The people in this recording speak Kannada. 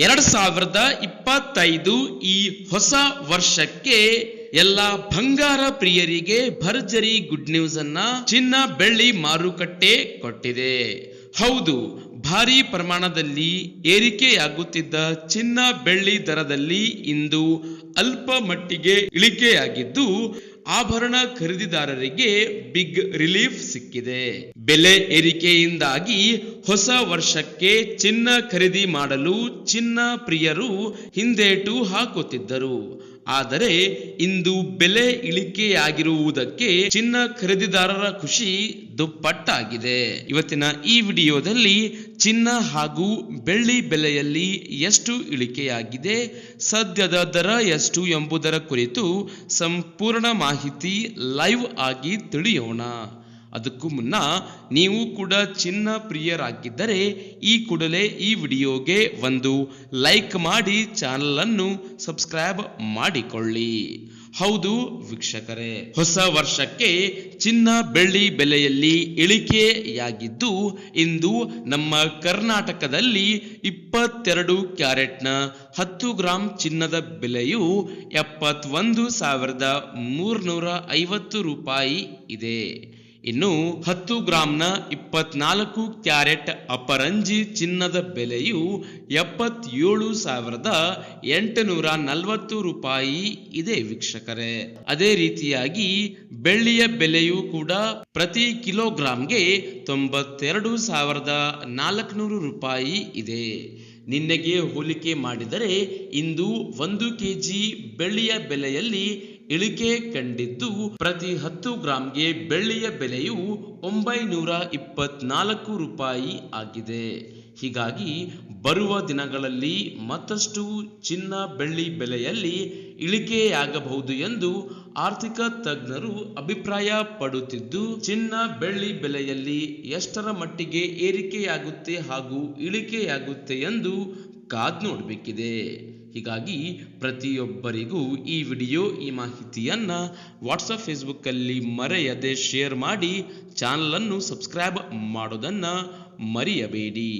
2025 ಈ ಹೊಸ ವರ್ಷಕ್ಕೆ ಎಲ್ಲ ಬಂಗಾರ ಪ್ರಿಯರಿಗೆ ಭರ್ಜರಿ ಗುಡ್ ನ್ಯೂಸ್ ಅನ್ನ ಚಿನ್ನ ಬೆಳ್ಳಿ ಮಾರುಕಟ್ಟೆ ಕೊಟ್ಟಿದೆ. ಹೌದು, ಭಾರಿ ಪ್ರಮಾಣದಲ್ಲಿ ಏರಿಕೆಯಾಗುತ್ತಿದ್ದ ಚಿನ್ನ ಬೆಳ್ಳಿ ದರದಲ್ಲಿ ಇಂದು ಅಲ್ಪ ಮಟ್ಟಿಗೆ ಇಳಿಕೆಯಾಗಿದ್ದು ಆಭರಣ ಖರೀದಿದಾರರಿಗೆ ಬಿಗ್ ರಿಲೀಫ್ ಸಿಕ್ಕಿದೆ. ಬೆಲೆ ಏರಿಕೆಯಿಂದಾಗಿ ಹೊಸ ವರ್ಷಕ್ಕೆ ಚಿನ್ನ ಖರೀದಿ ಮಾಡಲು ಚಿನ್ನ ಪ್ರಿಯರು ಹಿಂದೇಟು ಹಾಕುತ್ತಿದ್ದರು. ಆದರೆ ಇಂದು ಬೆಲೆ ಇಳಿಕೆಯಾಗಿರುವುದಕ್ಕೆ ಚಿನ್ನ ಖರೀದಿದಾರರ ಖುಷಿ ದುಪ್ಪಟ್ಟಾಗಿದೆ. ಇವತ್ತಿನ ಈ ವಿಡಿಯೋದಲ್ಲಿ ಚಿನ್ನ ಹಾಗೂ ಬೆಳ್ಳಿ ಬೆಲೆಯಲ್ಲಿ ಎಷ್ಟು ಇಳಿಕೆಯಾಗಿದೆ, ಸದ್ಯದ ದರ ಎಷ್ಟು ಎಂಬುದರ ಕುರಿತು ಸಂಪೂರ್ಣ ಮಾಹಿತಿ ಲೈವ್ ಆಗಿ ತಿಳಿಯೋಣ. ಅದಕ್ಕೂ ಮುನ್ನ ನೀವು ಕೂಡ ಚಿನ್ನ ಪ್ರಿಯರಾಗಿದ್ದರೆ ಈ ಕೂಡಲೇ ಈ ವಿಡಿಯೋಗೆ ಒಂದು ಲೈಕ್ ಮಾಡಿ ಚಾನಲ್ ಅನ್ನು ಸಬ್ಸ್ಕ್ರೈಬ್ ಮಾಡಿಕೊಳ್ಳಿ. ಹೌದು ವೀಕ್ಷಕರೇ, ಹೊಸ ವರ್ಷಕ್ಕೆ ಚಿನ್ನ ಬೆಳ್ಳಿ ಬೆಲೆಯಲ್ಲಿ ಇಳಿಕೆಯಾಗಿದ್ದು ಇಂದು ನಮ್ಮ ಕರ್ನಾಟಕದಲ್ಲಿ 22 ಕ್ಯಾರೆಟ್ನ 10 ಗ್ರಾಂ ಚಿನ್ನದ ಬೆಲೆಯು 71,350 ರೂಪಾಯಿ ಇದೆ. ಇನ್ನು 10 ಗ್ರಾಂನ 24 ಕ್ಯಾರೆಟ್ ಅಪರಂಜಿ ಚಿನ್ನದ ಬೆಲೆಯು 77,840 ರೂಪಾಯಿ ಇದೆ ವೀಕ್ಷಕರೇ. ಅದೇ ರೀತಿಯಾಗಿ ಬೆಳ್ಳಿಯ ಬೆಲೆಯು ಕೂಡ ಪ್ರತಿ ಕಿಲೋಗ್ರಾಂಗೆ 92,400 ರೂಪಾಯಿ ಇದೆ. ನಿನ್ನೆಗೆ ಹೋಲಿಕೆ ಮಾಡಿದರೆ ಇಂದು 1 ಕೆಜಿ ಬೆಳ್ಳಿಯ ಬೆಲೆಯಲ್ಲಿ ಇಳಿಕೆ ಕಂಡಿದ್ದು ಪ್ರತಿ 10 ಗ್ರಾಂಗೆ ಬೆಳ್ಳಿಯ ಬೆಲೆಯು 924 ರೂಪಾಯಿ ಆಗಿದೆ. ಹೀಗಾಗಿ ಬರುವ ದಿನಗಳಲ್ಲಿ ಮತ್ತಷ್ಟು ಚಿನ್ನ ಬೆಳ್ಳಿ ಬೆಲೆಯಲ್ಲಿ ಇಳಿಕೆಯಾಗಬಹುದು ಎಂದು ಆರ್ಥಿಕ ತಜ್ಞರು ಅಭಿಪ್ರಾಯ ಪಡುತ್ತಿದ್ದು, ಚಿನ್ನ ಬೆಳ್ಳಿ ಬೆಲೆಯಲ್ಲಿ ಎಷ್ಟರ ಮಟ್ಟಿಗೆ ಏರಿಕೆಯಾಗುತ್ತೆ ಹಾಗೂ ಇಳಿಕೆಯಾಗುತ್ತೆ ಎಂದು ಕಾದ್ ನೋಡಬೇಕಿದೆ. ಹೀಗಾಗಿ ಪ್ರತಿಯೊಬ್ಬರಿಗೂ ಈ ವಿಡಿಯೋ ಈ ಮಾಹಿತಿಯನ್ನ ವಾಟ್ಸಪ್ ಫೇಸ್ಬುಕ್ ಅಲ್ಲಿ ಮರೆಯದೆ ಶೇರ್ ಮಾಡಿ ಚಾನಲ್ ಅನ್ನು ಸಬ್ಸ್ಕ್ರೈಬ್ ಮಾಡೋದನ್ನ ಮರೆಯಬೇಡಿ.